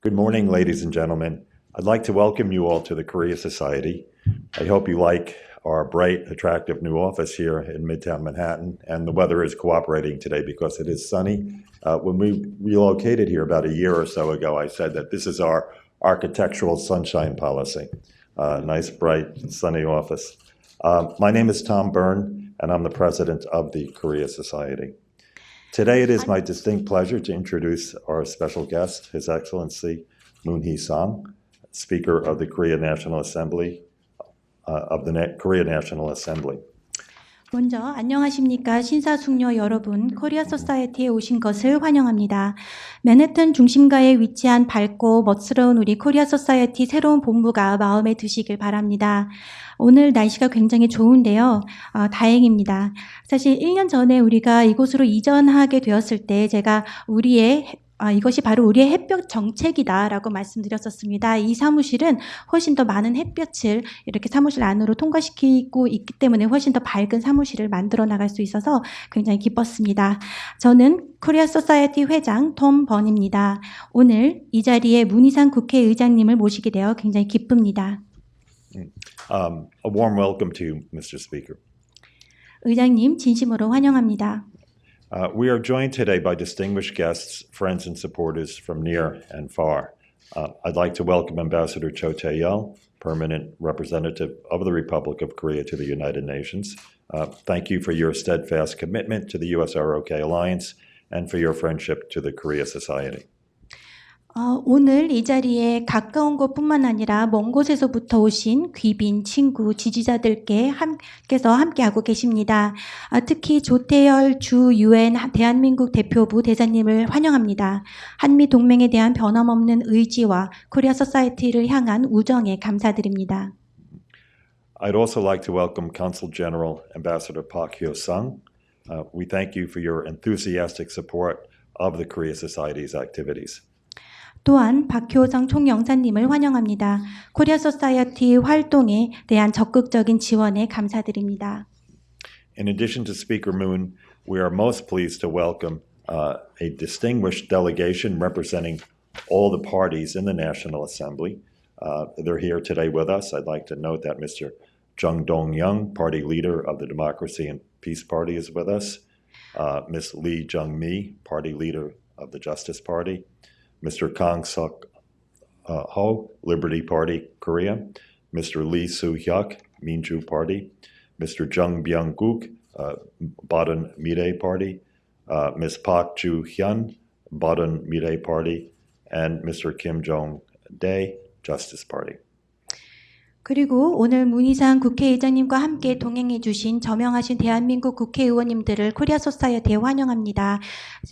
Good morning, ladies and gentlemen. I'd like to welcome you all to the Korea Society. I hope you like our bright, attractive new office here in Midtown Manhattan, and the weather is cooperating today because it is sunny. When we relocated here about a year or so ago, I said that this is our architectural sunshine policy. Nice, bright, sunny office. My name is Tom Byrne, and I'm the president of the Korea Society. Today it is my distinct pleasure to introduce our special guest, His Excellency Moon Hee-sang, Speaker of the Korea National Assembly, Korea National Assembly. 먼저 안녕하십니까 신사숙녀 여러분, 코리아 소사이어티에 오신 것을 환영합니다. 맨해튼 중심가에 위치한 밝고 멋스러운 우리 코리아 소사이어티 새로운 본부가 마음에 드시길 바랍니다. 오늘 날씨가 굉장히 좋은데요. 다행입니다. 사실 1년 전에 우리가 이곳으로 이전하게 되었을 때 제가 이것이 바로 우리의 햇볕 정책이다라고 말씀드렸었습니다. 이 사무실은 훨씬 더 많은 햇볕을 이렇게 사무실 안으로 통과시키고 있기 때문에 훨씬 더 밝은 사무실을 만들어 나갈 수 있어서 굉장히 기뻤습니다. 저는 코리아 소사이어티 회장 톰 번입니다. 오늘 이 자리에 문희상 국회의장님을 모시게 되어 굉장히 기쁩니다. A warm welcome to you, Mr. Speaker. 의장님 진심으로 환영합니다. We are joined today by distinguished guests, friends and supporters from near and far. I'd like to welcome Ambassador Cho Tae-yeol, Permanent Representative of the Republic of Korea to the United Nations. Thank you for your steadfast commitment to the U.S. ROK Alliance and for your friendship to the Korea Society. 오늘 이 자리에 가까운 곳뿐만 아니라 먼 곳에서부터 오신 귀빈, 친구, 지지자들께서 함께하고 계십니다. 특히 조태열 주 UN 대한민국 대표부 대사님을 환영합니다. 한미 동맹에 대한 변함없는 의지와 코리아 소사이어티를 향한 우정에 감사드립니다. I'd also like to welcome Consul General Ambassador Park Hyo-sung. We thank you for your enthusiastic support of the Korea Society's activities. 또한 박효성 총영사님을 환영합니다. 코리아 소사이어티 활동에 대한 적극적인 지원에 감사드립니다. In addition to Speaker Moon, we are most pleased to welcome a distinguished delegation representing all the parties in the National Assembly. They're here today with us. I'd like to note that Mr. Jung Dong-young, party leader of the Democracy and Peace Party, is with us. Ms. Lee Jung-mi, party leader of the Justice Party. Mr. Kang Suk-ho, Liberty Party, Korea. Mr. Lee Soo-hyuk, Minju Party. Mr. Jung Byung-guk, Badan Mirae Party. Ms. Park Ju-hyun, Badan Mirae Party. And Mr. Kim Jong-dae, Justice Party. 그리고 오늘 문희상 국회의장님과 함께 동행해 주신 저명하신 대한민국 국회의원님들을 코리아 소사이어티에 환영합니다.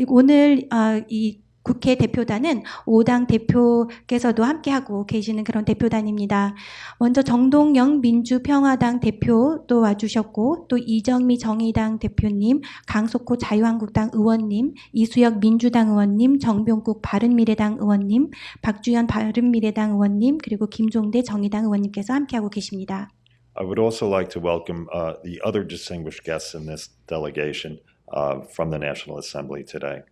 오늘 이 국회 대표단은 5당 대표께서도 함께하고 계시는 그런 대표단입니다. 먼저 정동영 민주평화당 대표도 와주셨고, 또 이정미 정의당 대표님, 강석호 자유한국당 의원님, 이수혁 민주당 의원님, 정병국 바른미래당 의원님, 박주현 바른미래당 의원님, 그리고 김종대 정의당 의원님께서 함께하고 계십니다. I would also like to welcome the other distinguished guests in this delegation from the National Assembly today.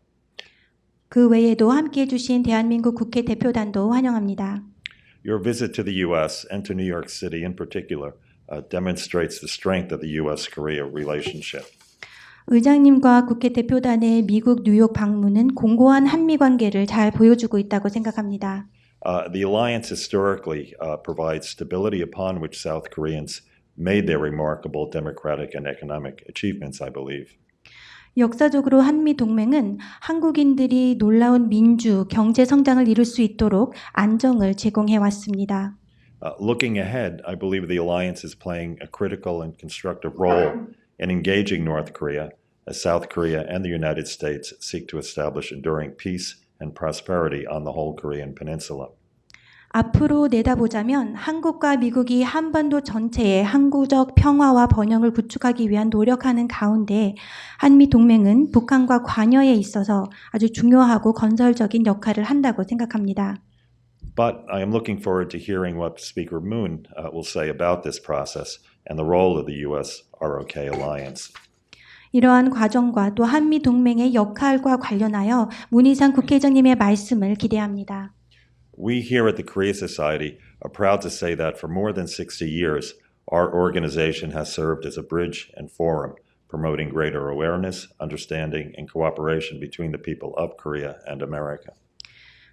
그 외에도 함께해 주신 대한민국 국회 대표단도 환영합니다. Your visit to the U.S. and to New York City in particular demonstrates the strength of the U.S.-Korea relationship. 의장님과 국회 대표단의 미국 뉴욕 방문은 공고한 한미 관계를 잘 보여주고 있다고 생각합니다. The alliance historically provides stability upon which South Koreans made their remarkable democratic and economic achievements, I believe. 역사적으로 한미 동맹은 한국인들이 놀라운 민주, 경제 성장을 이룰 수 있도록 안정을 제공해 왔습니다. Looking ahead, I believe the alliance is playing a critical and constructive role in engaging North Korea as South Korea and the United States seek to establish enduring peace and prosperity on the whole Korean peninsula. 앞으로 내다보자면 한국과 미국이 한반도 전체의 항구적 평화와 번영을 구축하기 위한 노력하는 가운데 한미 동맹은 북한과 관여에 있어서 아주 중요하고 건설적인 역할을 한다고 생각합니다. But I am looking forward to hearing what Speaker Moon will say about this process and the role of the U.S. ROK Alliance. 이러한 과정과 또 한미 동맹의 역할과 관련하여 문희상 국회의장님의 말씀을 기대합니다. We here at the Korea Society are proud to say that for more than 60 years, our organization has served as a bridge and forum, promoting greater awareness, understanding, and cooperation between the people of Korea and America.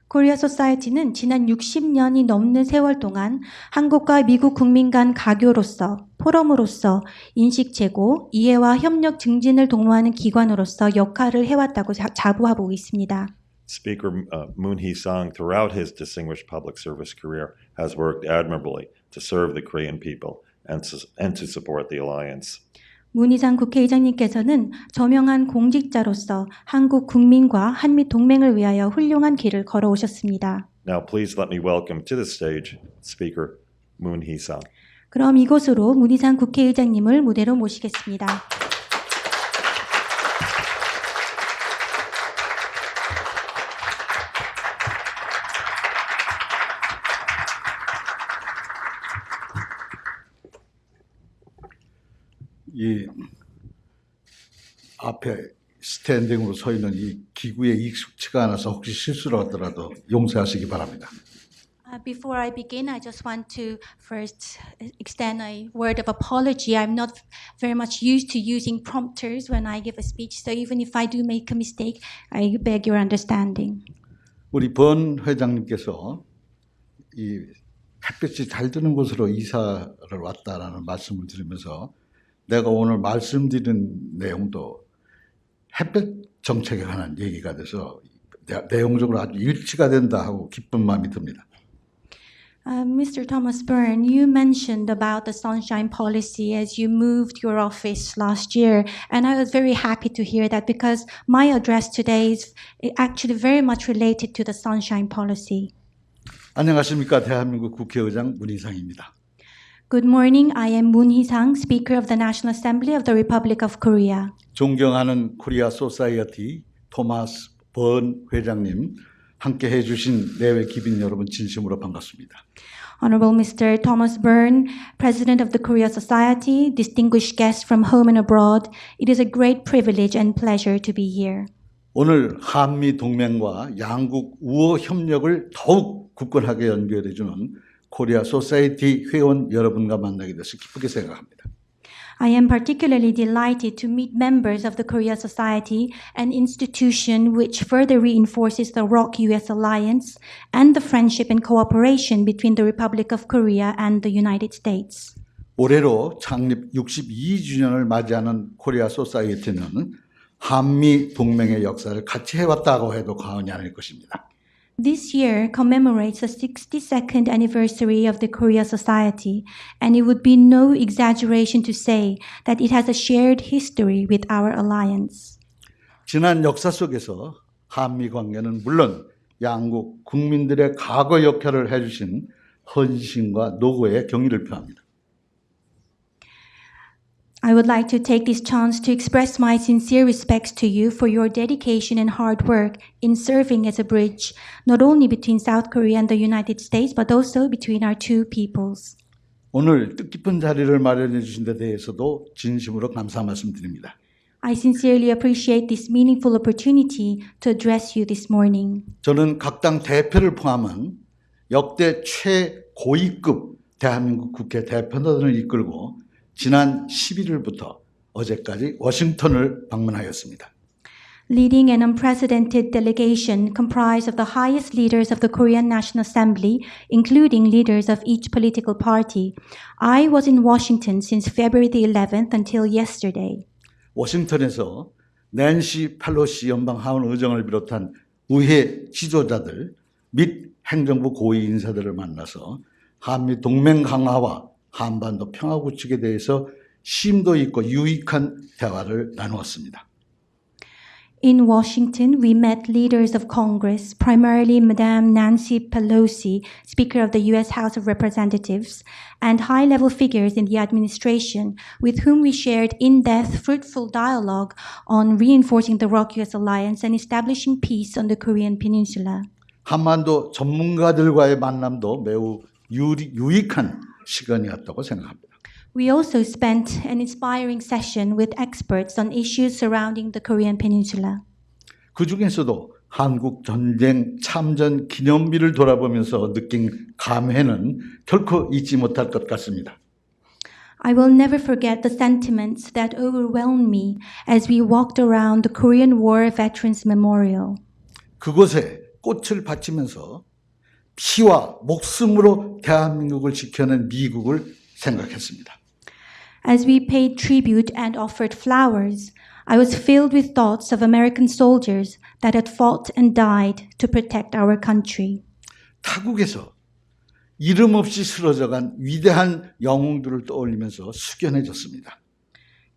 코리아 소사이티는 지난 60년이 넘는 세월 동안 한국과 미국 국민 간 가교로서, 포럼으로서 인식 제고, 이해와 협력 증진을 독로하는 기관으로서 역할을 해왔다고 자부하고 있습니다. Speaker Moon Hee-sang, throughout his distinguished public service career, has worked admirably to serve the Korean people and to support the alliance. 문희상 국회의장님께서는 저명한 공직자로서 한국 국민과 한미 동맹을 위하여 훌륭한 길을 걸어오셨습니다. Now, please let me welcome to the stage Speaker Moon Hee-sang. 그럼 이곳으로 문희상 국회의장님을 무대로 모시겠습니다. 이 앞에 스탠딩으로 서 있는 이 기구에 익숙치가 않아서 혹시 실수를 하더라도 용서하시기 바랍니다. Before I begin, I just want to first extend a word of apology. I'm not very much used to using prompters when I give a speech, so even if I do make a mistake, I beg your understanding. 우리 번 회장님께서 이 햇볕이 잘 드는 곳으로 이사를 왔다라는 말씀을 드리면서 내가 오늘 말씀드린 내용도 햇볕 정책에 관한 얘기가 돼서 내용적으로 아주 일치가 된다 하고 기쁜 마음이 듭니다. Mr. Thomas Byrne, you mentioned about the sunshine policy as you moved your office last year, and I was very happy to hear that because my address today is actually very much related to the sunshine policy. 안녕하십니까? 대한민국 국회의장 문희상입니다. Good morning. I am Moon Hee-sang, Speaker of the National Assembly of the Republic of Korea. 존경하는 코리아 소사이어티 토마스 번 회장님, 함께 해주신 내외 기빈 여러분 진심으로 반갑습니다. Honorable Mr. Thomas Byrne, President of the Korea Society, distinguished guests from home and abroad, it is a great privilege and pleasure to be here. 오늘 한미 동맹과 양국 우호 협력을 더욱 굳건하게 연결해주는 코리아 소사이티 회원 여러분과 만나게 돼서 기쁘게 생각합니다. I am particularly delighted to meet members of the Korea Society, an institution which further reinforces the ROK-US Alliance and the friendship and cooperation between the Republic of Korea and the United States. 올해로 창립 62주년을 맞이하는 코리아 소사이어티는 한미 동맹의 역사를 같이 해왔다고 해도 과언이 아닐 것입니다. This year commemorates the 62nd anniversary of the Korea Society, and it would be no exaggeration to say that it has a shared history with our alliance. 지난 역사 속에서 한미 관계는 물론 양국 국민들의 과거 역할을 해주신 헌신과 노고에 경의를 표합니다. I would like to take this chance to express my sincere respects to you for your dedication and hard work in serving as a bridge, not only between South Korea and the United States, but also between our two peoples. 오늘 뜻깊은 자리를 마련해 주신 데 대해서도 진심으로 감사 말씀드립니다. I sincerely appreciate this meaningful opportunity to address you this morning. 저는 각 당 대표를 포함한 역대 최고위급 대한민국 국회 대표단을 이끌고 지난 11일부터 어제까지 워싱턴을 방문하였습니다. Leading an unprecedented delegation comprised of the highest leaders of the Korean National Assembly, including leaders of each political party, I was in Washington since February the 11th until yesterday. 워싱턴에서 낸시 펠로시 연방 하원 의장을 비롯한 의회 지도자들 및 행정부 고위 인사들을 만나서 한미 동맹 강화와 한반도 평화 구축에 대해서 심도 있고 유익한 대화를 나누었습니다. In Washington, we met leaders of Congress, primarily Madame Nancy Pelosi, Speaker of the U.S. House of Representatives, and high-level figures in the administration, with whom we shared in-depth, fruitful dialogue on reinforcing the ROK-US Alliance and establishing peace on the Korean Peninsula. 한반도 전문가들과의 만남도 매우 유익한 시간이었다고 생각합니다. We also spent an inspiring session with experts on issues surrounding the Korean Peninsula. 그 중에서도 한국 전쟁 참전 기념비를 돌아보면서 느낀 감회는 결코 잊지 못할 것 같습니다. I will never forget the sentiments that overwhelmed me as we walked around the Korean War Veterans Memorial. 그곳에 꽃을 바치면서 피와 목숨으로 대한민국을 지켜낸 미국을 생각했습니다. As we paid tribute and offered flowers, I was filled with thoughts of American soldiers that had fought and died to protect our country. 타국에서 이름 없이 쓰러져간 위대한 영웅들을 떠올리면서 숙연해졌습니다.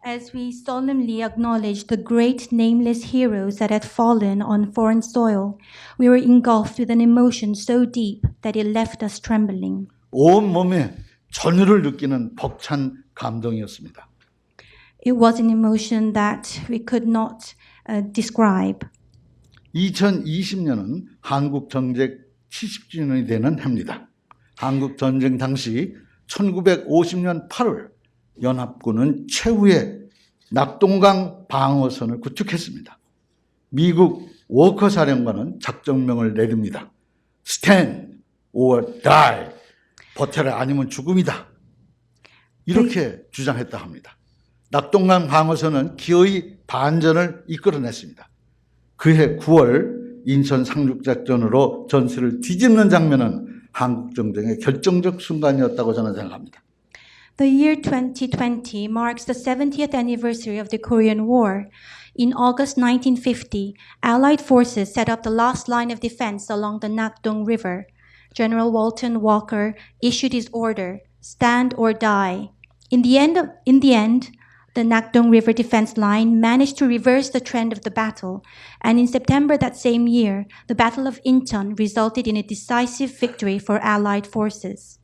As we solemnly acknowledged the great nameless heroes that had fallen on foreign soil, we were engulfed with an emotion so deep that it left us trembling. 온 몸에 전율을 느끼는 벅찬 감동이었습니다. It was an emotion that we could not describe. 2020년은 한국 전쟁 70주년이 되는 해입니다. 한국 전쟁 당시 1950년 8월 연합군은 최후의 낙동강 방어선을 구축했습니다. 미국 워커 사령관은 작전명을 내립니다. Stand or die. 버텨라 아니면 죽음이다. 이렇게 주장했다 합니다. 낙동강 방어선은 기어이 반전을 이끌어냈습니다. 그해 9월 인천 상륙작전으로 전세를 뒤집는 장면은 한국 전쟁의 결정적 순간이었다고 저는 생각합니다. The year 2020 marks the 70th anniversary of the Korean War. In August 1950, Allied forces set up the last line of defense along the Nakdong River. General Walton Walker issued his order, stand or die. In the end, the Nakdong River defense line managed to reverse the trend of the battle, and in September that same year, the Battle of Incheon resulted in a decisive victory for Allied forces.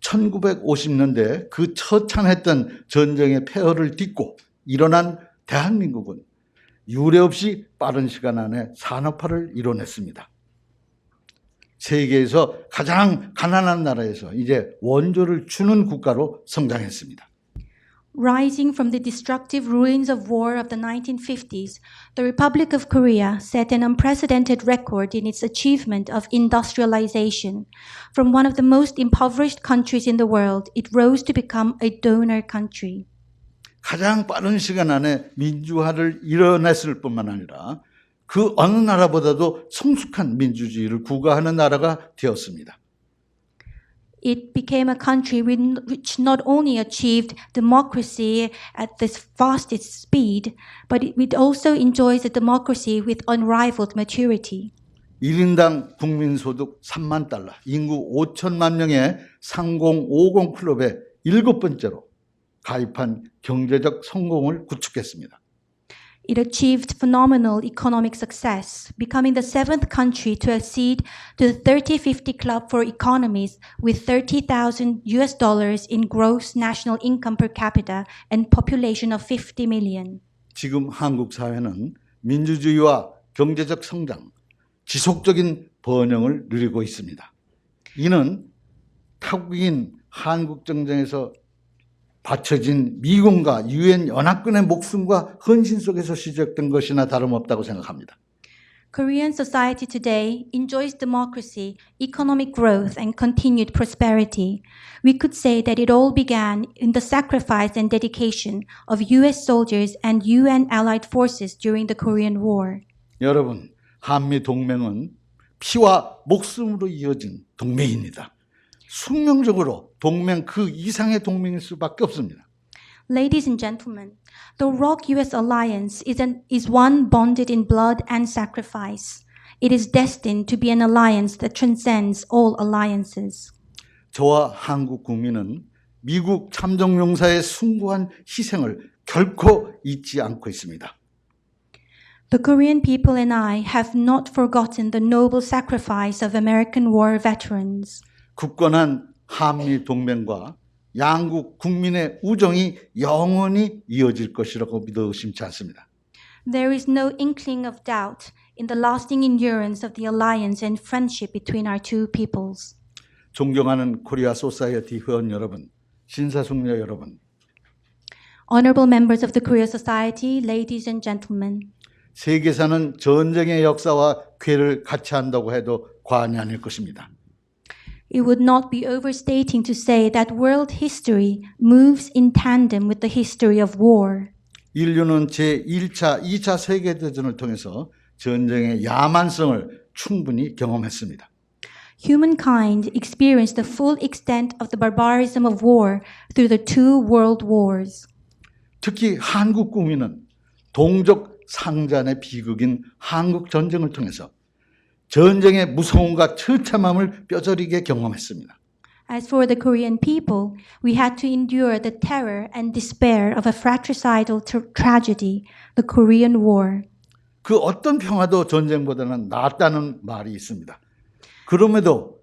1950년대 그 처참했던 전쟁의 폐허를 딛고 일어난 대한민국은 유례 없이 빠른 시간 안에 산업화를 이뤄냈습니다. 세계에서 가장 가난한 나라에서 이제 원조를 주는 국가로 성장했습니다. Rising from the destructive ruins of war of the 1950s, the Republic of Korea set an unprecedented record in its achievement of industrialization. From one of the most impoverished countries in the world, it rose to become a donor country. 가장 빠른 시간 안에 민주화를 이뤄냈을 뿐만 아니라 그 어느 나라보다도 성숙한 민주주의를 구가하는 나라가 되었습니다. It became a country which not only achieved democracy at the fastest speed, but it also enjoys a democracy with unrivaled maturity. 1인당 국민소득 3만 달러, 인구 5천만 명의 3050 클럽의 7번째로 가입한 경제적 성공을 구축했습니다. It achieved phenomenal economic success, becoming the 7th country to accede to the 3050 Club for economies with $30,000 in gross national income per capita and population of 50 million. 지금 한국 사회는 민주주의와 경제적 성장, 지속적인 번영을 누리고 있습니다. 이는 타국인 한국 전쟁에서 바쳐진 미군과 유엔 연합군의 목숨과 헌신 속에서 시작된 것이나 다름없다고 생각합니다. Korean society today enjoys democracy, economic growth, and continued prosperity. We could say that it all began in the sacrifice and dedication of U.S. soldiers and UN allied forces during the Korean War. 여러분, 한미 동맹은 피와 목숨으로 이어진 동맹입니다. 숙명적으로 동맹 그 이상의 동맹일 수밖에 없습니다. Ladies and gentlemen, the ROK-US Alliance is one bonded in blood and sacrifice. It is destined to be an alliance that transcends all alliances. 저와 한국 국민은 미국 참전용사의 숭고한 희생을 결코 잊지 않고 있습니다. The Korean people and I have not forgotten the noble sacrifice of American war veterans. 굳건한 한미 동맹과 양국 국민의 우정이 영원히 이어질 것이라고 믿어 의심치 않습니다. There is no inkling of doubt in the lasting endurance of the alliance and friendship between our two peoples. 존경하는 코리아 소사이어티 회원 여러분, 신사숙녀 여러분, Honorable members of the Korea Society, ladies and gentlemen, 세계사는 전쟁의 역사와 궤를 같이 한다고 해도 과언이 아닐 것입니다. It would not be overstating to say that world history moves in tandem with the history of war. 인류는 제1차, 2차 세계대전을 통해서 전쟁의 야만성을 충분히 경험했습니다. Humankind experienced the full extent of the barbarism of war through the two world wars. 특히 한국 국민은 동족 상잔의 비극인 한국 전쟁을 통해서 전쟁의 무서움과 처참함을 뼈저리게 경험했습니다. As for the Korean people, we had to endure the terror and despair of a fratricidal tragedy, the Korean War. 그 어떤 평화도 전쟁보다는 낫다는 말이 있습니다. 그럼에도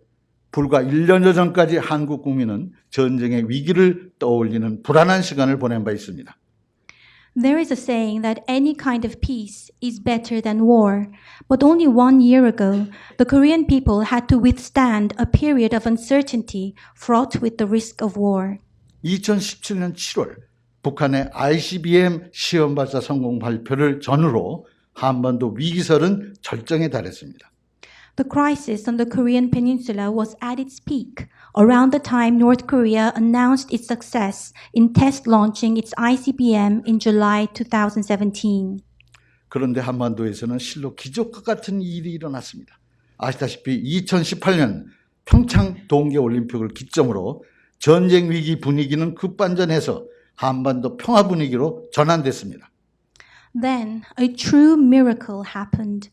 불과 1년여 전까지 한국 국민은 전쟁의 위기를 떠올리는 불안한 시간을 보낸 바 있습니다. There is a saying that any kind of peace is better than war, but only 1 year ago, the Korean people had to withstand a period of uncertainty fraught with the risk of war. 2017년 7월 북한의 ICBM 시험 발사 성공 발표를 전후로 한반도 위기설은 절정에 달했습니다. The crisis on the Korean peninsula was at its peak around the time North Korea announced its success in test launching its ICBM in July 2017. 그런데 한반도에서는 실로 기적과 같은 일이 일어났습니다. 아시다시피 2018년 평창 동계올림픽을 기점으로 전쟁 위기 분위기는 급반전해서 한반도 평화 분위기로 전환됐습니다. Then a true miracle happened.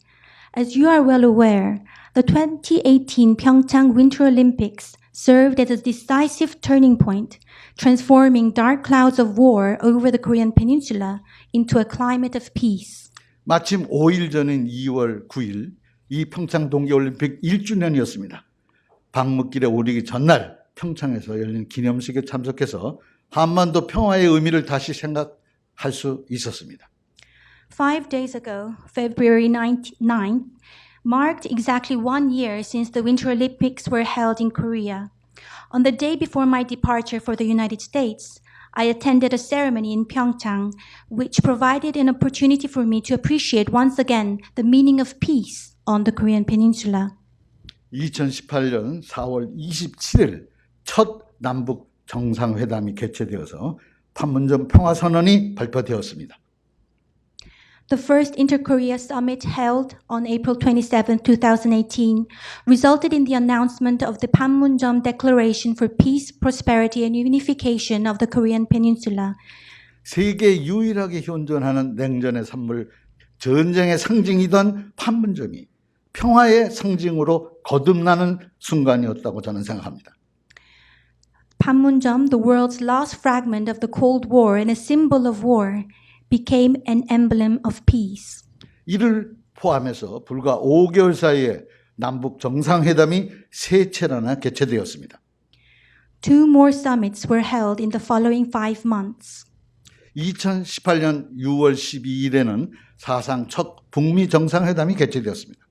As you are well aware, the 2018 Pyeongchang Winter Olympics served as a decisive turning point, transforming dark clouds of war over the Korean peninsula into a climate of peace. 마침 5일 전인 2월 9일 이 평창 동계올림픽 1주년이었습니다. 방목길에 오르기 전날 평창에서 열린 기념식에 참석해서 한반도 평화의 의미를 다시 생각할 수 있었습니다. 5 days ago, February 9th, marked exactly 1 year since the Winter Olympics were held in Korea. On the day before my departure for the United States, I attended a ceremony in Pyeongchang, which provided an opportunity for me to appreciate once again the meaning of peace on the Korean peninsula. 2018년 4월 27일 첫 남북 정상회담이 개최되어서 판문점 평화선언이 발표되었습니다. The first Inter-Korea Summit held on April 27, 2018, resulted in the announcement of the Panmunjom Declaration for Peace, Prosperity and Unification of the Korean Peninsula. 세계 유일하게 현존하는 냉전의 산물, 전쟁의 상징이던 판문점이 평화의 상징으로 거듭나는 순간이었다고 저는 생각합니다. Panmunjom, the world's last fragment of the Cold War and a symbol of war, became an emblem of peace. 이를 포함해서 불과 5개월 사이에 남북 정상회담이 3차례나 개최되었습니다. 2 more summits were held in the following 5 months. 2018년 6월 12일에는 사상 첫 북미 정상회담이 개최되었습니다.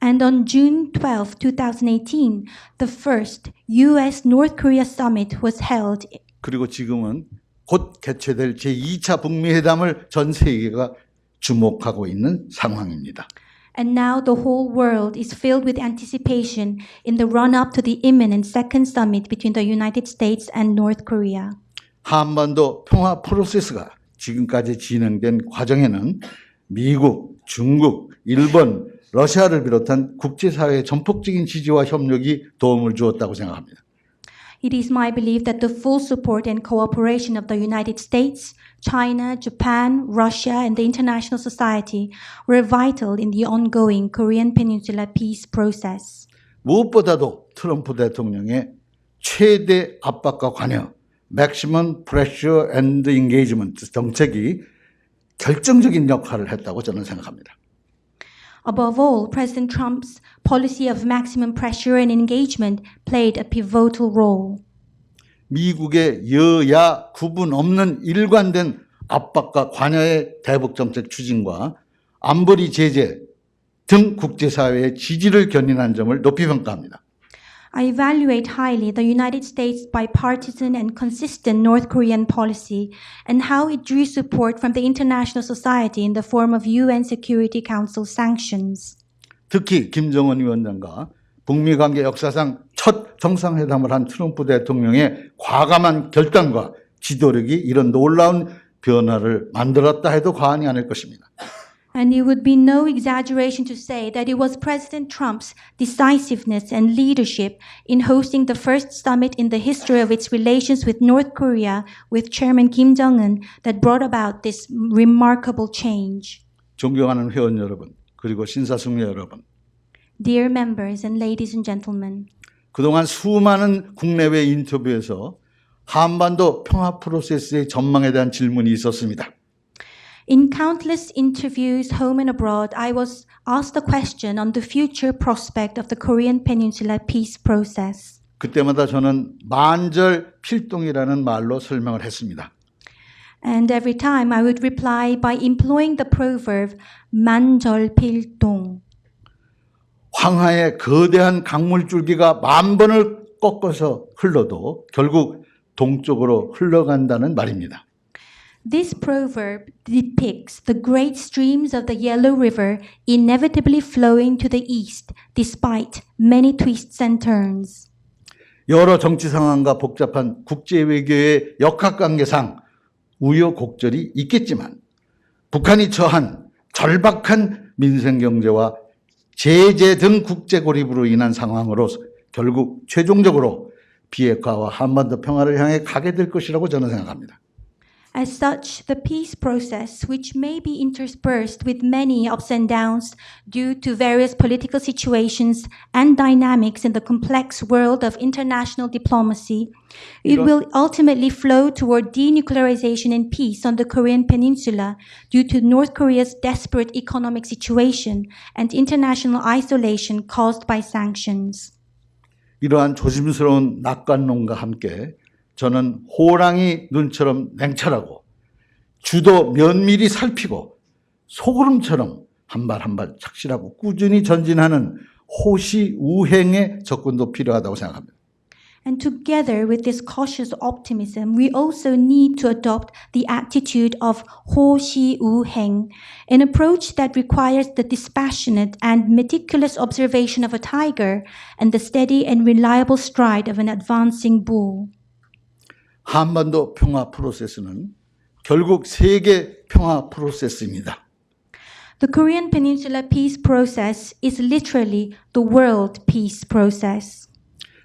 And on June 12, 2018, the first US-North Korea summit was held. 그리고 지금은 곧 개최될 제2차 북미 회담을 전 세계가 주목하고 있는 상황입니다. And now the whole world is filled with anticipation in the run-up to the imminent second summit between the United States and North Korea. 한반도 평화 프로세스가 지금까지 진행된 과정에는 미국, 중국, 일본, 러시아를 비롯한 국제사회의 전폭적인 지지와 협력이 도움을 주었다고 생각합니다. It is my belief that the full support and cooperation of the United States, China, Japan, Russia, and the international society were vital in the ongoing Korean Peninsula peace process. 무엇보다도 트럼프 대통령의 최대 압박과 관여, Maximum Pressure and Engagement 정책이 결정적인 역할을 했다고 저는 생각합니다. Above all, President Trump's policy of maximum pressure and engagement played a pivotal role. 미국의 여야 구분 없는 일관된 압박과 관여의 대북 정책 추진과 안보리 제재 등 국제사회의 지지를 견인한 점을 높이 평가합니다. I evaluate highly the United States' bipartisan and consistent North Korean policy and how it drew support from the international society in the form of UN Security Council sanctions. 특히 김정은 위원장과 북미 관계 역사상 첫 정상회담을 한 트럼프 대통령의 과감한 결단과 지도력이 이런 놀라운 변화를 만들었다 해도 과언이 아닐 것입니다. And it would be no exaggeration to say that it was President Trump's decisiveness and leadership in hosting the first summit in the history of its relations with North Korea with Chairman Kim Jong-un that brought about this remarkable change. 존경하는 회원 여러분, 그리고 신사숙녀 여러분, Dear members and ladies and gentlemen, 그동안 수많은 국내외 인터뷰에서 한반도 평화 프로세스의 전망에 대한 질문이 있었습니다. in countless interviews home and abroad, I was asked a question on the future prospect of the Korean Peninsula peace process. 그때마다 저는 만절필동이라는 말로 설명을 했습니다. And every time I would reply by employing the proverb 만절필동. 황하의 거대한 강물줄기가 만 번을 꺾어서 흘러도 결국 동쪽으로 흘러간다는 말입니다. This proverb depicts the great streams of the Yellow River inevitably flowing to the east despite many twists and turns. 여러 정치 상황과 복잡한 국제 외교의 역학관계상 우여곡절이 있겠지만 북한이 처한 절박한 민생 경제와 제재 등 국제 고립으로 인한 상황으로 결국 최종적으로 비핵화와 한반도 평화를 향해 가게 될 것이라고 저는 생각합니다. As such, the peace process, which may be interspersed with many ups and downs due to various political situations and dynamics in the complex world of international diplomacy, it will ultimately flow toward denuclearization and peace on the Korean Peninsula due to North Korea's desperate economic situation and international isolation caused by sanctions. 이러한 조심스러운 낙관론과 함께 저는 호랑이 눈처럼 냉철하고 주도 면밀히 살피고 소구름처럼 한 발 한 발 착실하고 꾸준히 전진하는 호시우행의 접근도 필요하다고 생각합니다. And together with this cautious optimism, we also need to adopt the attitude of 호시우행, an approach that requires the dispassionate and meticulous observation of a tiger and the steady and reliable stride of an advancing bull. 한반도 평화 프로세스는 결국 세계 평화 프로세스입니다. The Korean Peninsula peace process is literally the world peace process.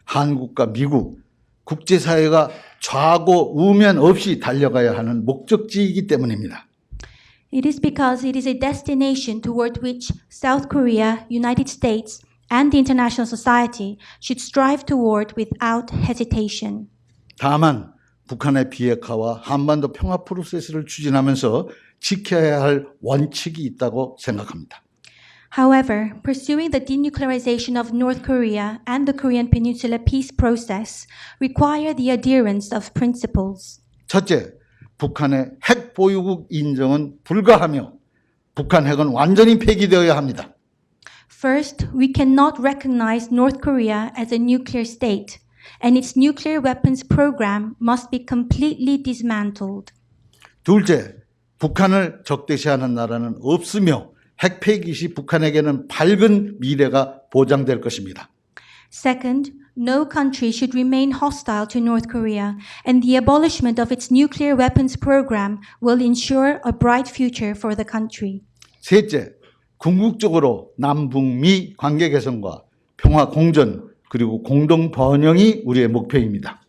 한국과 미국, 국제사회가 좌고 우면 없이 달려가야 하는 목적지이기 때문입니다. It is because it is a destination toward which South Korea, United States, and the international society should strive toward without hesitation. 다만 북한의 비핵화와 한반도 평화 프로세스를 추진하면서 지켜야 할 원칙이 있다고 생각합니다. However, pursuing the denuclearization of North Korea and the Korean Peninsula peace process require the adherence of principles. 첫째, 북한의 핵 보유국 인정은 불가하며 북한 핵은 완전히 폐기되어야 합니다. First, we cannot recognize North Korea as a nuclear state, and its nuclear weapons program must be completely dismantled. 둘째, 북한을 적대시하는 나라는 없으며 핵 폐기 시 북한에게는 밝은 미래가 보장될 것입니다. Second, no country should remain hostile to North Korea, and the abolishment of its nuclear weapons program will ensure a bright future for the country. 셋째, 궁극적으로 남북미 관계 개선과 평화 공존 그리고 공동 번영이 우리의 목표입니다.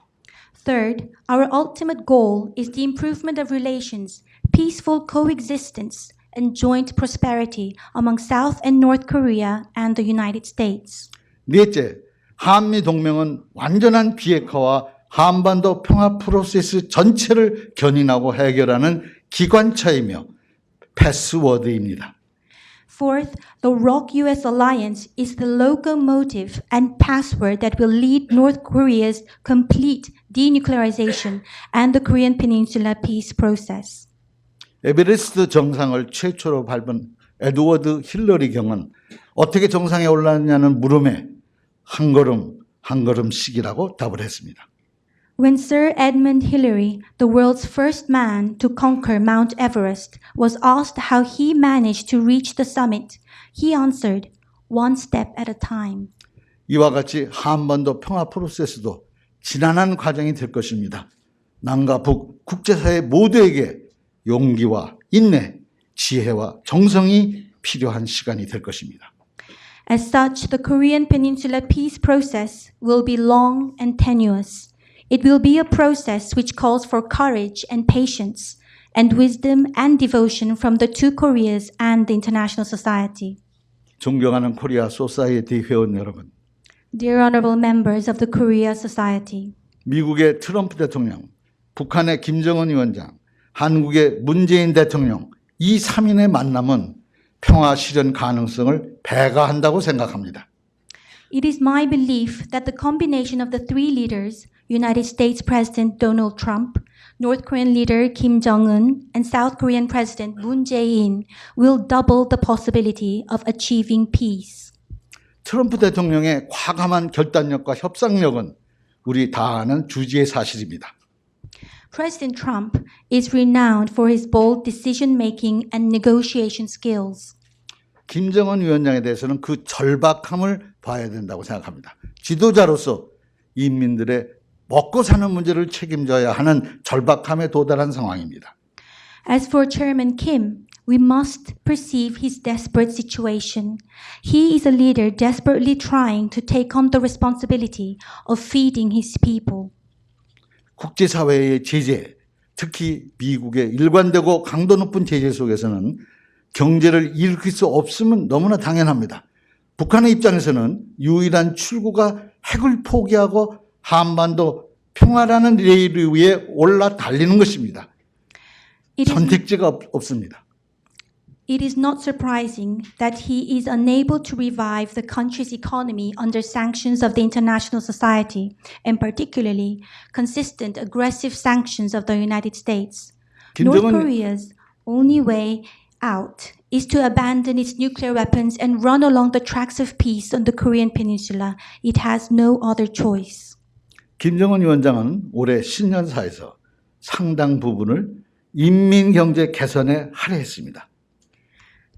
Third, our ultimate goal is the improvement of relations, peaceful coexistence, and joint prosperity among South and North Korea and the United States. 넷째, 한미 동맹은 완전한 비핵화와 한반도 평화 프로세스 전체를 견인하고 해결하는 기관차이며 패스워드입니다. Fourth, the ROK-US Alliance is the locomotive and password that will lead North Korea's complete denuclearization and the Korean Peninsula peace process. 에베레스트 정상을 최초로 밟은 에드워드 힐러리 경은 어떻게 정상에 올랐냐는 물음에 한 걸음 한 걸음씩이라고 답을 했습니다. When Sir Edmund Hillary, the world's first man to conquer Mount Everest, was asked how he managed to reach the summit, he answered, one step at a time. 이와 같이 한반도 평화 프로세스도 지난한 과정이 될 것입니다. 남과 북, 국제사회 모두에게 용기와 인내, 지혜와 정성이 필요한 시간이 될 것입니다. As such, the Korean Peninsula peace process will be long and tenuous. It will be a process which calls for courage and patience, and wisdom and devotion from the two Koreas and the international society. 존경하는 코리아 소사이어티 회원 여러분, Dear honorable members of the Korea Society, 미국의 트럼프 대통령, 북한의 김정은 위원장, 한국의 문재인 대통령 이 3인의 만남은 평화 실현 가능성을 배가한다고 생각합니다. it is my belief that the combination of the three leaders, United States President Donald Trump, North Korean leader Kim Jong-un, and South Korean President Moon Jae-in will double the possibility of achieving peace. 트럼프 대통령의 과감한 결단력과 협상력은 우리 다 아는 주지의 사실입니다. President Trump is renowned for his bold decision-making and negotiation skills. 김정은 위원장에 대해서는 그 절박함을 봐야 된다고 생각합니다. 지도자로서 인민들의 먹고 사는 문제를 책임져야 하는 절박함에 도달한 상황입니다. As for Chairman Kim, we must perceive his desperate situation. He is a leader desperately trying to take on the responsibility of feeding his people. 국제사회의 제재, 특히 미국의 일관되고 강도 높은 제재 속에서는 경제를 일으킬 수 없음은 너무나 당연합니다. 북한의 입장에서는 유일한 출구가 핵을 포기하고 한반도 평화라는 레일 위에 올라달리는 것입니다. 선택지가 없습니다. It is not surprising that he is unable to revive the country's economy under sanctions of the international society, and particularly consistent aggressive sanctions of the United States. North Korea's only way out is to abandon its nuclear weapons and run along the tracks of peace on the Korean peninsula. It has no other choice. 김정은 위원장은 올해 신년사에서 상당 부분을 인민경제 개선에 할애했습니다.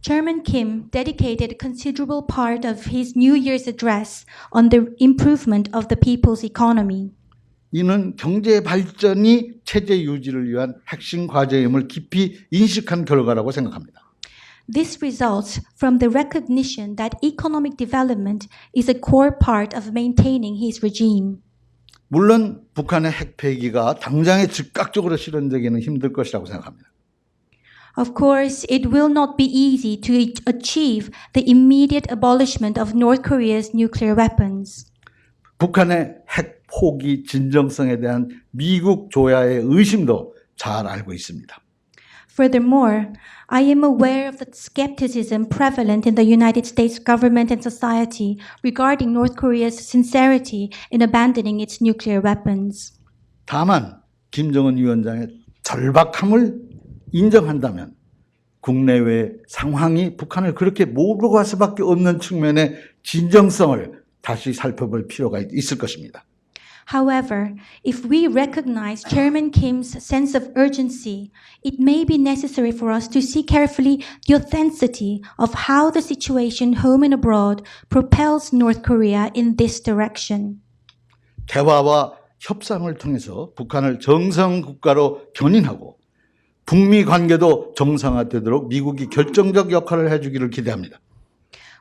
Chairman Kim dedicated a considerable part of his New Year's address on the improvement of the people's economy. 이는 경제 발전이 체제 유지를 위한 핵심 과제임을 깊이 인식한 결과라고 생각합니다. This results from the recognition that economic development is a core part of maintaining his regime. 물론 북한의 핵 폐기가 당장에 즉각적으로 실현되기는 힘들 것이라고 생각합니다. Of course, it will not be easy to achieve the immediate abolishment of North Korea's nuclear weapons. 북한의 핵 포기 진정성에 대한 미국 조야의 의심도 잘 알고 있습니다. Furthermore, I am aware of the skepticism prevalent in the United States government and society regarding North Korea's sincerity in abandoning its nuclear weapons. 다만 김정은 위원장의 절박함을 인정한다면 국내외 상황이 북한을 그렇게 몰고 갈 수밖에 없는 측면의 진정성을 다시 살펴볼 필요가 있을 것입니다. However, if we recognize Chairman Kim's sense of urgency, it may be necessary for us to see carefully the authenticity of how the situation home and abroad propels North Korea in this direction. 대화와 협상을 통해서 북한을 정상 국가로 견인하고 북미 관계도 정상화되도록 미국이 결정적 역할을 해주기를 기대합니다.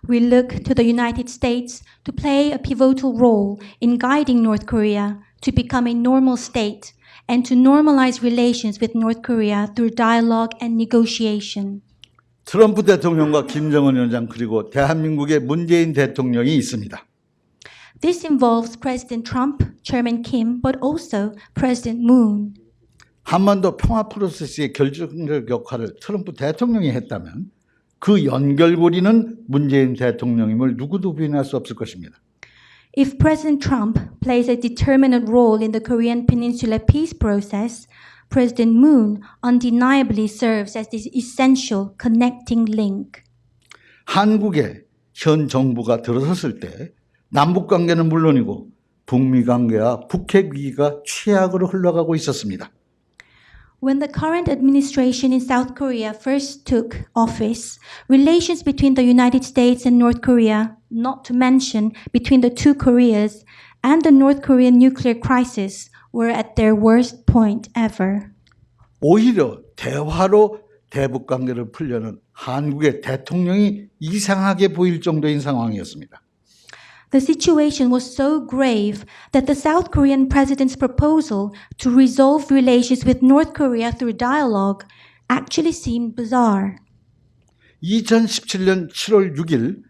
We look to the United States to play a pivotal role in guiding North Korea to become a normal state and to normalize relations with North Korea through dialogue and negotiation. 트럼프 대통령과 김정은 위원장 그리고 대한민국의 문재인 대통령이 있습니다. This involves President Trump, Chairman Kim, but also President Moon. 한반도 평화 프로세스의 결정적 역할을 트럼프 대통령이 했다면 그 연결고리는 문재인 대통령임을 누구도 부인할 수 없을 것입니다. If President Trump plays a determinant role in the Korean Peninsula peace process, President Moon undeniably serves as the essential connecting link. 한국의 현 정부가 들어섰을 때 남북 관계는 물론이고 북미 관계와 북핵 위기가 최악으로 흘러가고 있었습니다. When the current administration in South Korea first took office, relations between the United States and North Korea, not to mention between the two Koreas, and the North Korean nuclear crisis were at their worst point ever. 오히려 대화로 대북 관계를 풀려는 한국의 대통령이 이상하게 보일 정도인 상황이었습니다. The situation was so grave that the South Korean president's proposal to resolve relations with North Korea through dialogue actually seemed bizarre. 2017년 7월 6일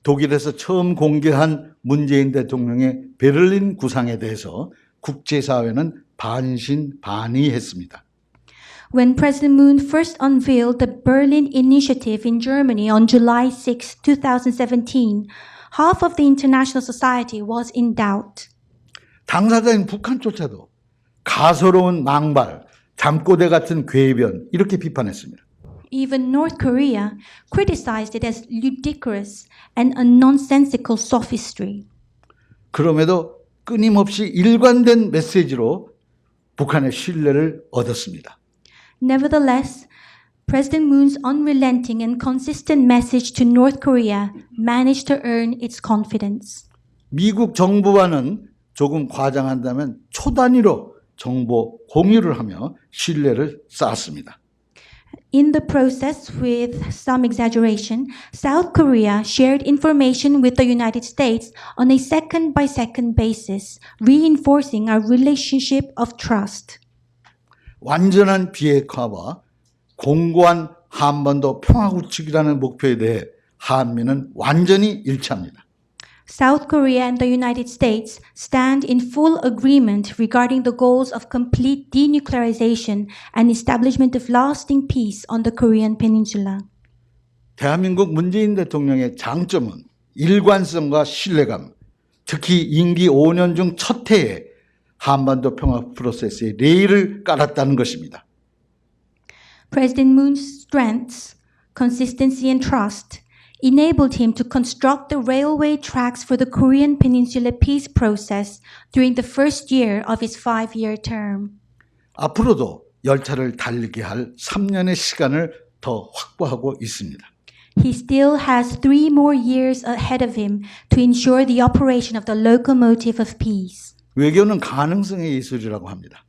독일에서 처음 공개한 문재인 대통령의 베를린 구상에 대해서 국제사회는 반신반의했습니다. When President Moon first unveiled the Berlin Initiative in Germany on July 6, 2017, half of the international society was in doubt. 당사자인 북한조차도 가소로운 망발, 잠꼬대 같은 궤변 이렇게 비판했습니다. Even North Korea criticized it as ludicrous and a nonsensical sophistry. 그럼에도 끊임없이 일관된 메시지로 북한의 신뢰를 얻었습니다. Nevertheless, President Moon's unrelenting and consistent message to North Korea managed to earn its confidence. 미국 정부와는 조금 과장한다면 초단위로 정보 공유를 하며 신뢰를 쌓았습니다. In the process, with some exaggeration, South Korea shared information with the United States on a second-by-second basis, reinforcing our relationship of trust. 완전한 비핵화와 공고한 한반도 평화구축이라는 목표에 대해 한미는 완전히 일치합니다. South Korea and the United States stand in full agreement regarding the goals of complete denuclearization and establishment of lasting peace on the Korean Peninsula. 대한민국 문재인 대통령의 장점은 일관성과 신뢰감, 특히 임기 5년 중 첫 해에 한반도 평화 프로세스에 레일을 깔았다는 것입니다. President Moon's strengths, consistency and trust enabled him to construct the railway tracks for the Korean Peninsula peace process during the first year of his 5-year term. 앞으로도 열차를 달리게 할 3년의 시간을 더 확보하고 있습니다. He still has 3 more years ahead of him to ensure the operation of the locomotive of peace. 외교는 가능성의 예술이라고 합니다.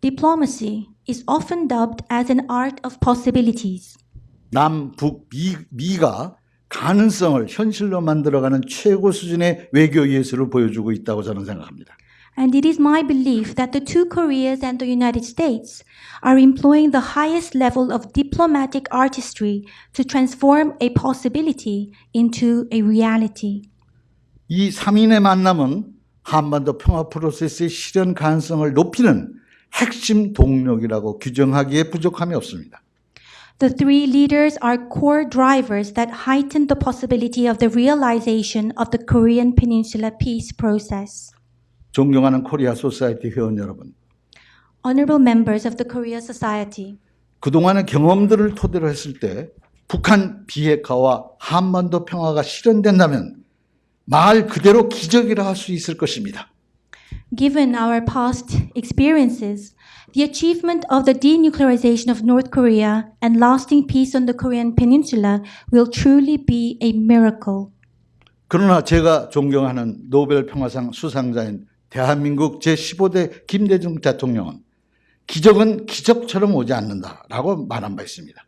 Diplomacy is often dubbed as an art of possibilities. 남, 북, 미가 가능성을 현실로 만들어가는 최고 수준의 외교 예술을 보여주고 있다고 저는 생각합니다. And it is my belief that the two Koreas and the United States are employing the highest level of diplomatic artistry to transform a possibility into a reality. 이 3인의 만남은 한반도 평화 프로세스의 실현 가능성을 높이는 핵심 동력이라고 규정하기에 부족함이 없습니다. The 3 leaders are core drivers that heighten the possibility of the realization of the Korean Peninsula peace process. 존경하는 코리아 소사이티 회원 여러분, Honorable members of the Korea Society, 그동안의 경험들을 토대로 했을 때 북한 비핵화와 한반도 평화가 실현된다면 말 그대로 기적이라 할 수 있을 것입니다. given our past experiences, the achievement of the denuclearization of North Korea and lasting peace on the Korean Peninsula will truly be a miracle. 그러나 제가 존경하는 노벨 평화상 수상자인 대한민국 제15대 김대중 대통령은 기적은 기적처럼 오지 않는다라고 말한 바 있습니다.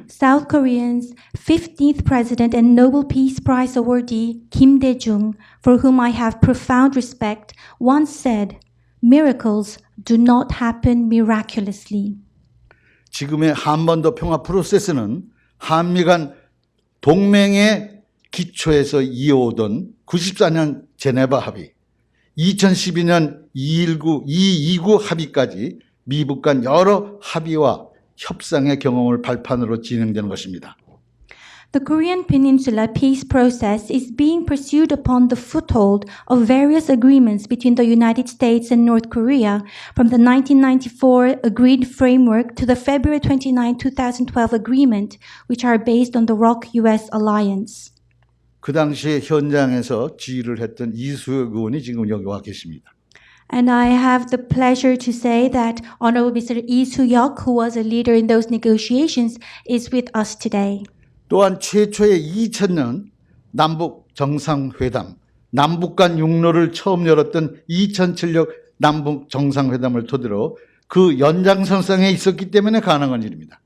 South Korea's 15th President and Nobel Peace Prize awardee Kim Dae-jung, for whom I have profound respect, once said, "Miracles do not happen miraculously." 지금의 한반도 평화 프로세스는 한미 간 동맹의 기초에서 이어오던 94년 제네바 합의, 2012년 229 합의까지 미북 간 여러 합의와 협상의 경험을 발판으로 진행되는 것입니다. The Korean Peninsula peace process is being pursued upon the foothold of various agreements between the United States and North Korea, from the 1994 agreed framework to the February 29, 2012 agreement, which are based on the ROK-US Alliance. 그 당시에 현장에서 지휘를 했던 이수혁 의원이 지금 여기 와 계십니다. And I have the pleasure to say that Honorable Mr. Lee Soo-hyuk, who was a leader in those negotiations, is with us today. 또한 최초의 2000년 남북 정상회담, 남북 간 육로를 처음 열었던 2007년 남북 정상회담을 토대로 그 연장선상에 있었기 때문에 가능한 일입니다.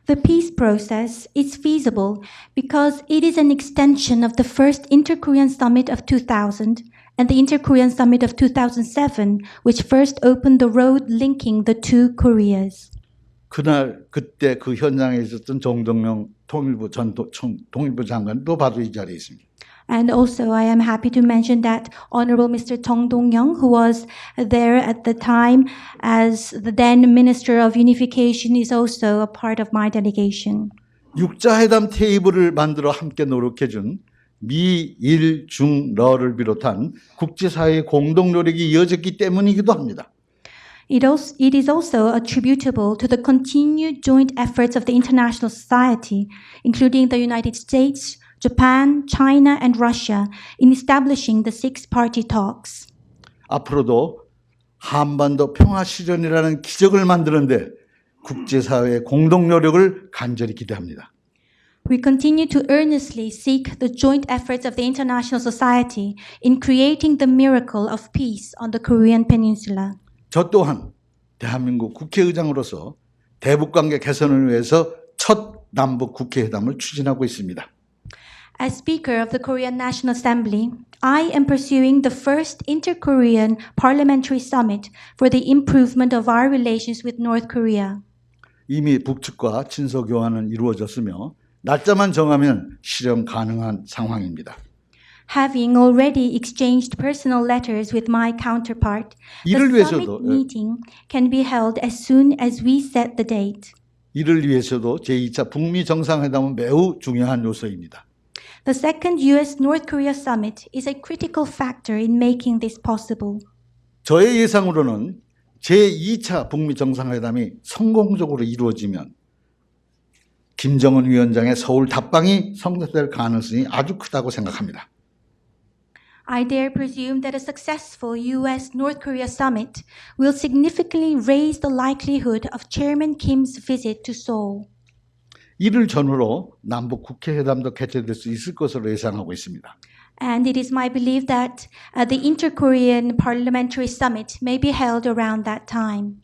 The peace process is feasible because it is an extension of the first Inter-Korean Summit of 2000 and the Inter-Korean Summit of 2007, which first opened the road linking the two Koreas. 그때 그 현장에 있었던 정동영 통일부 장관도 바로 이 자리에 있습니다. And also, I am happy to mention that Honorable Mr. Chung Dong-young, who was there at the time as the then Minister of Unification, is also a part of my delegation. 육자회담 테이블을 만들어 함께 노력해준 미, 일, 중, 러를 비롯한 국제사회의 공동 노력이 이어졌기 때문이기도 합니다. It is also attributable to the continued joint efforts of the international society, including the United States, Japan, China, and Russia, in establishing the six-party talks. 앞으로도 한반도 평화 실현이라는 기적을 만드는데 국제사회의 공동 노력을 간절히 기대합니다. We continue to earnestly seek the joint efforts of the international society in creating the miracle of peace on the Korean Peninsula. 저 또한 대한민국 국회의장으로서 대북관계 개선을 위해서 첫 남북 국회회담을 추진하고 있습니다. As Speaker of the Korean National Assembly, I am pursuing the first Inter-Korean Parliamentary Summit for the improvement of our relations with North Korea. 이미 북측과 친서 교환은 이루어졌으며 날짜만 정하면 실현 가능한 상황입니다. Having already exchanged personal letters with my counterpart, the 이를 summit 위해서도 meeting can be held as soon as we set the date. 이를 위해서도 제2차 북미 정상회담은 매우 중요한 요소입니다. The second U.S.-North Korea summit is a critical factor in making this possible. 저의 예상으로는 제2차 북미 정상회담이 성공적으로 이루어지면 김정은 위원장의 서울 답방이 성사될 가능성이 아주 크다고 생각합니다. I dare presume that a successful U.S.-North Korea summit will significantly raise the likelihood of Chairman Kim's visit to Seoul. 이를 전후로 남북 국회회담도 개최될 수 있을 것으로 예상하고 있습니다. And it is my belief that the Inter-Korean Parliamentary Summit may be held around that time.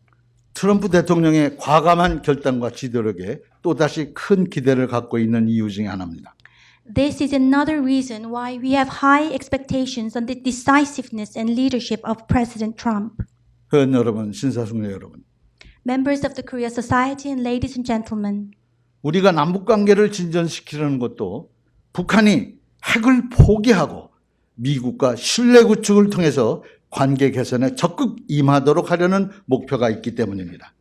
트럼프 대통령의 과감한 결단과 지도력에 또다시 큰 기대를 갖고 있는 이유 중에 하나입니다. This is another reason why we have high expectations on the decisiveness and leadership of President Trump. 회원 여러분, 신사숙녀 여러분, Members of the Korea Society and ladies and gentlemen, 우리가 남북관계를 진전시키려는 것도 북한이 핵을 포기하고 미국과 신뢰 구축을 통해서 관계 개선에 적극 임하도록 하려는 목표가 있기 때문입니다.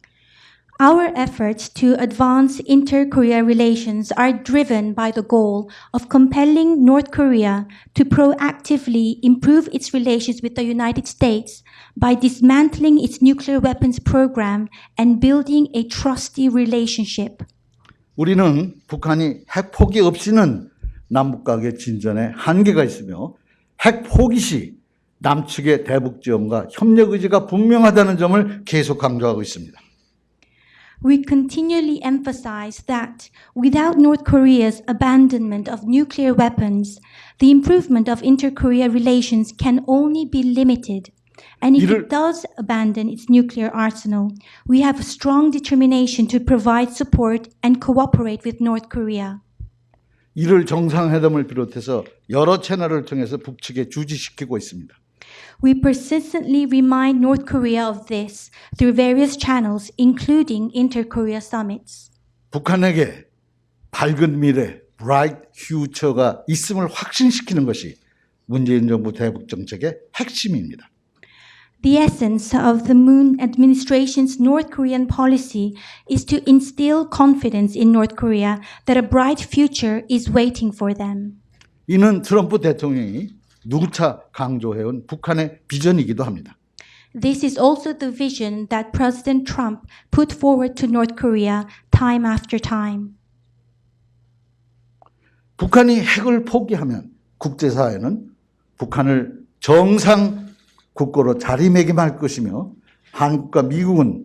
our efforts to advance inter-Korea relations are driven by the goal of compelling North Korea to proactively improve its relations with the United States by dismantling its nuclear weapons program and building a trusty relationship. 우리는 북한이 핵 포기 없이는 남북관계 진전에 한계가 있으며 핵 포기 시 남측의 대북 지원과 협력 의지가 분명하다는 점을 계속 강조하고 있습니다. We continually emphasize that without North Korea's abandonment of nuclear weapons, the improvement of inter-Korea relations can only be limited. And if it does abandon its nuclear arsenal, we have a strong determination to provide support and cooperate with North Korea. 이를 정상회담을 비롯해서 여러 채널을 통해서 북측에 주지시키고 있습니다. We persistently remind North Korea of this through various channels, including inter-Korea summits. 북한에게 밝은 미래, bright future가 있음을 확신시키는 것이 문재인 정부 대북 정책의 핵심입니다. The essence of the Moon administration's North Korean policy is to instill confidence in North Korea that a bright future is waiting for them. 이는 트럼프 대통령이 누차 강조해온 북한의 비전이기도 합니다. This is also the vision that President Trump put forward to North Korea time after time. 북한이 핵을 포기하면 국제사회는 북한을 정상 국가로 자리매김할 것이며 한국과 미국은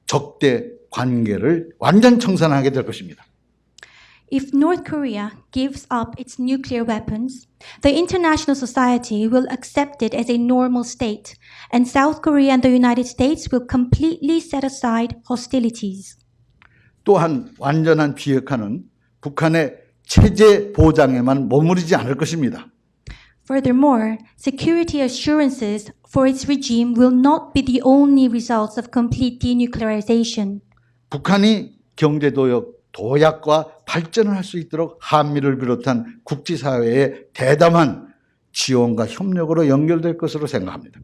적대 관계를 완전 청산하게 될 것입니다. If North Korea gives up its nuclear weapons, the international society will accept it as a normal state, and South Korea and the United States will completely set aside hostilities. 또한 완전한 비핵화는 북한의 체제 보장에만 머무르지 않을 것입니다. Furthermore, security assurances for its regime will not be the only results of complete denuclearization. 북한이 도약과 발전을 할 수 있도록 한미를 비롯한 국제사회의 대담한 지원과 협력으로 연결될 것으로 생각합니다.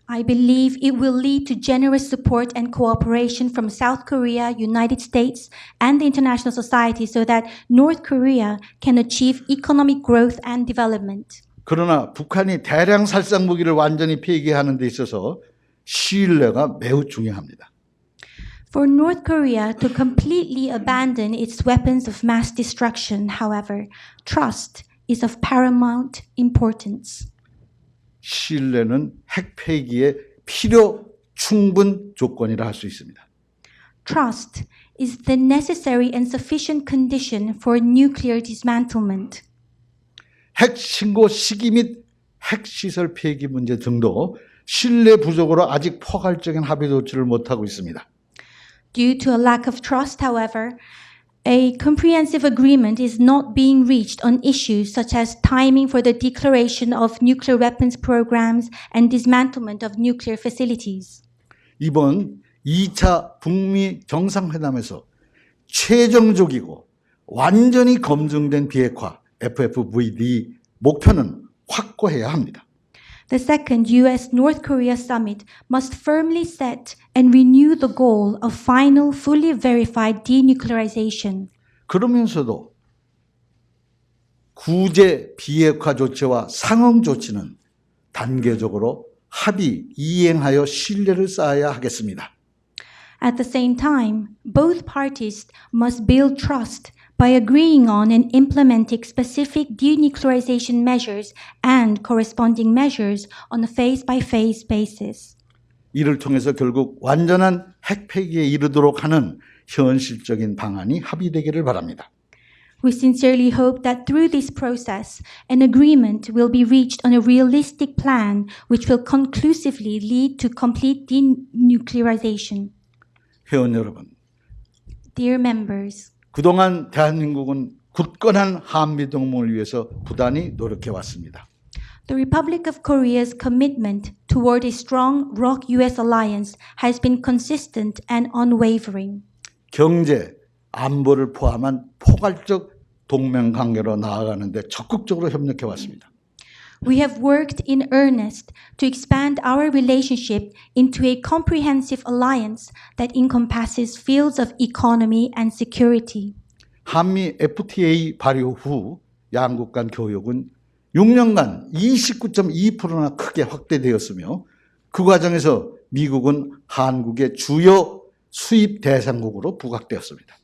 I believe it will lead to generous support and cooperation from South Korea, United States, and the international society so that North Korea can achieve economic growth and development. 그러나 북한이 대량 살상 무기를 완전히 폐기하는 데 있어서 신뢰가 매우 중요합니다. For North Korea to completely abandon its weapons of mass destruction, however, trust is of paramount importance. 신뢰는 핵 폐기의 필요 충분 조건이라 할 수 있습니다. Trust is the necessary and sufficient condition for nuclear dismantlement. 핵 신고 시기 및 핵시설 폐기 문제 등도 신뢰 부족으로 아직 포괄적인 합의 조치를 못하고 있습니다. Due to a lack of trust, however, a comprehensive agreement is not being reached on issues such as timing for the declaration of nuclear weapons programs and dismantlement of nuclear facilities. 이번 2차 북미 정상회담에서 최종적이고 완전히 검증된 비핵화 FFVD 목표는 확고해야 합니다. The second U.S.-North Korea summit must firmly set and renew the goal of final, fully verified denuclearization. 그러면서도 구제 비핵화 조치와 상응 조치는 단계적으로 합의, 이행하여 신뢰를 쌓아야 하겠습니다. At the same time, both parties must build trust by agreeing on and implementing specific denuclearization measures and corresponding measures on a phase-by-phase basis. 이를 통해서 결국 완전한 핵 폐기에 이르도록 하는 현실적인 방안이 합의되기를 바랍니다. We sincerely hope that through this process, an agreement will be reached on a realistic plan which will conclusively lead to complete denuclearization. 회원 여러분, Dear members, 그동안 대한민국은 굳건한 한미 동맹을 위해서 부단히 노력해 왔습니다. the Republic of Korea's commitment toward a strong ROK-US Alliance has been consistent and unwavering. 경제, 안보를 포함한 포괄적 동맹 관계로 나아가는 데 적극적으로 협력해 왔습니다. We have worked in earnest to expand our relationship into a comprehensive alliance that encompasses fields of economy and security. 한미 FTA 발효 후 양국 간 교역은 6년간 29.2%나 크게 확대되었으며 그 과정에서 미국은 한국의 주요 수입 대상국으로 부각되었습니다.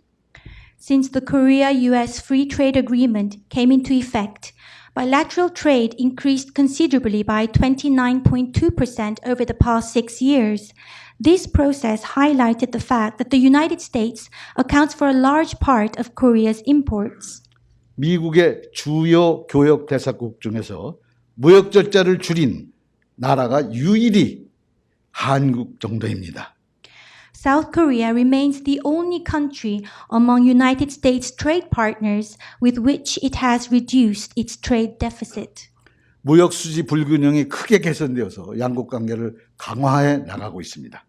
Since the Korea-US Free Trade Agreement came into effect, bilateral trade increased considerably by 29.2% over the past 6 years. This process highlighted the fact that the United States accounts for a large part of Korea's imports. 미국의 주요 교역 대상국 중에서 무역 절차를 줄인 나라가 유일히 한국 정도입니다. South Korea remains the only country among United States trade partners with which it has reduced its trade deficit. 무역 수지 불균형이 크게 개선되어서 양국 관계를 강화해 나가고 있습니다.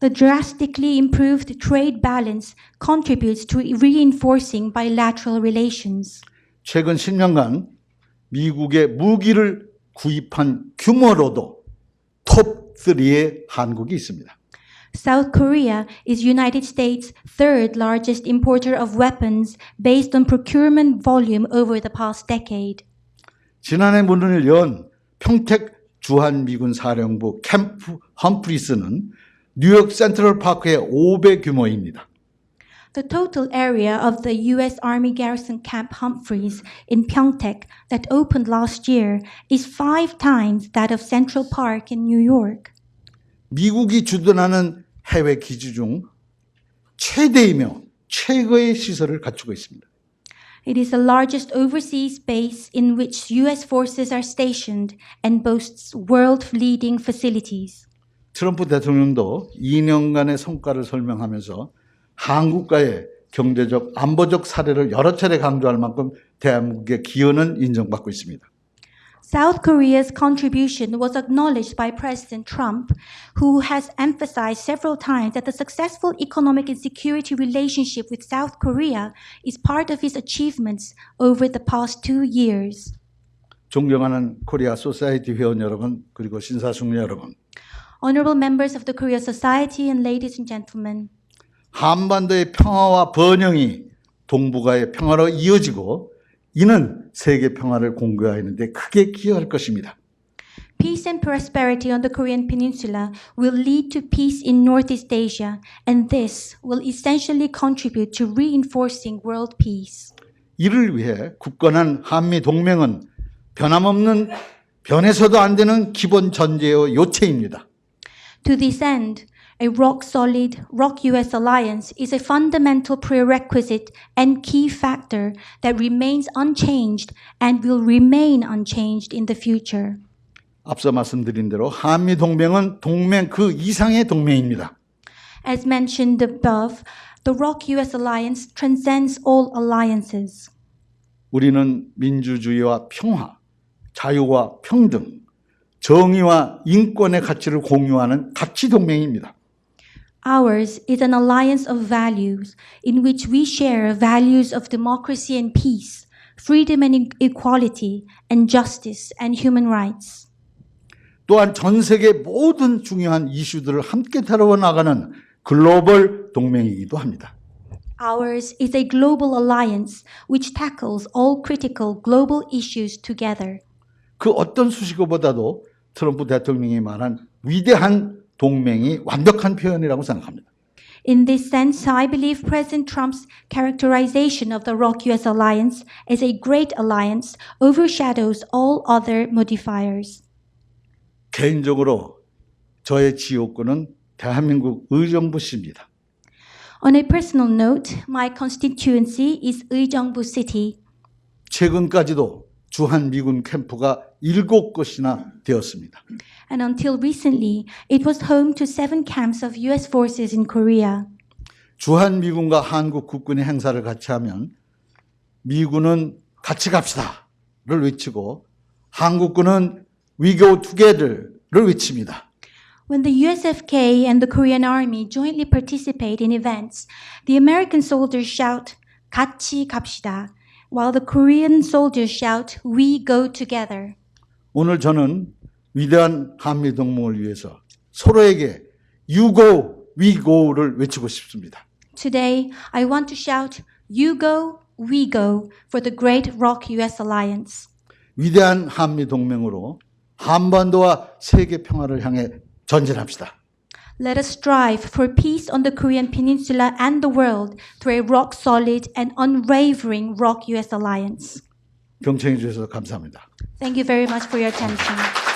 The drastically improved trade balance contributes to reinforcing bilateral relations. 최근 10년간 미국의 무기를 구입한 규모로도 톱 3에 한국이 있습니다. South Korea is United States' third largest importer of weapons based on procurement volume over the past decade. 지난해 문을 연 평택 주한미군 사령부 캠프 험프리스는 뉴욕 센트럴 파크의 5배 규모입니다. The total area of the U.S. Army Garrison Camp Humphreys in Pyeongtaek that opened last year is 5 times that of Central Park in New York. 미국이 주둔하는 해외 기지 중 최대이며 최고의 시설을 갖추고 있습니다. It is the largest overseas base in which U.S. forces are stationed and boasts world-leading facilities. 트럼프 대통령도 2년간의 성과를 설명하면서 한국과의 경제적, 안보적 사례를 여러 차례 강조할 만큼 대한민국의 기여는 인정받고 있습니다. South Korea's contribution was acknowledged by President Trump, who has emphasized several times that the successful economic and security relationship with South Korea is part of his achievements over the past 2 years. 존경하는 코리아 소사이티 회원 여러분, 그리고 신사숙녀 여러분, Honorable members of the Korea Society and ladies and gentlemen, 한반도의 평화와 번영이 동북아의 평화로 이어지고 이는 세계 평화를 공고하는데 크게 기여할 것입니다. peace and prosperity on the Korean Peninsula will lead to peace in Northeast Asia, and this will essentially contribute to reinforcing world peace. 이를 위해 굳건한 한미 동맹은 변함없는 변해서도 안 되는 기본 전제요 요체입니다. To this end, a rock-solid ROK-US Alliance is a fundamental prerequisite and key factor that remains unchanged and will remain unchanged in the future. 앞서 말씀드린 대로 한미 동맹은 동맹 그 이상의 동맹입니다. As mentioned above, the ROK-US Alliance transcends all alliances. 우리는 민주주의와 평화, 자유와 평등, 정의와 인권의 가치를 공유하는 가치 동맹입니다. Ours is an alliance of values in which we share values of democracy and peace, freedom and equality, and justice and human rights. 또한 전 세계 모든 중요한 이슈들을 함께 다루어 나가는 글로벌 동맹이기도 합니다. Ours is a global alliance which tackles all critical global issues together. 그 어떤 수식어보다도 트럼프 대통령이 말한 위대한 동맹이 완벽한 표현이라고 생각합니다. In this sense, I believe President Trump's characterization of the ROK-US Alliance as a great alliance overshadows all other modifiers. 개인적으로 저의 지역구는 대한민국 의정부시입니다. On a personal note, my constituency is Uijeongbu City. 최근까지도 주한 미군 캠프가 7곳이나 되었습니다. And until recently, it was home to 7 camps of U.S. forces in Korea. 주한 미군과 한국 국군이 행사를 같이 하면 미군은 같이 갑시다를 외치고 한국군은 We go together를 외칩니다. When the USFK and the Korean Army jointly participate in events, the American soldiers shout, 같이 갑시다, while the Korean soldiers shout, we go together. 오늘 저는 위대한 한미 동맹을 위해서 서로에게 You go, we go를 외치고 싶습니다. Today, I want to shout, you go, we go, for the great ROK-US Alliance. 위대한 한미 동맹으로 한반도와 세계 평화를 향해 전진합시다. Let us strive for peace on the Korean Peninsula and the world through a rock-solid and unwavering ROK-US Alliance. 경청해 주셔서 감사합니다. Thank you very much for your attention.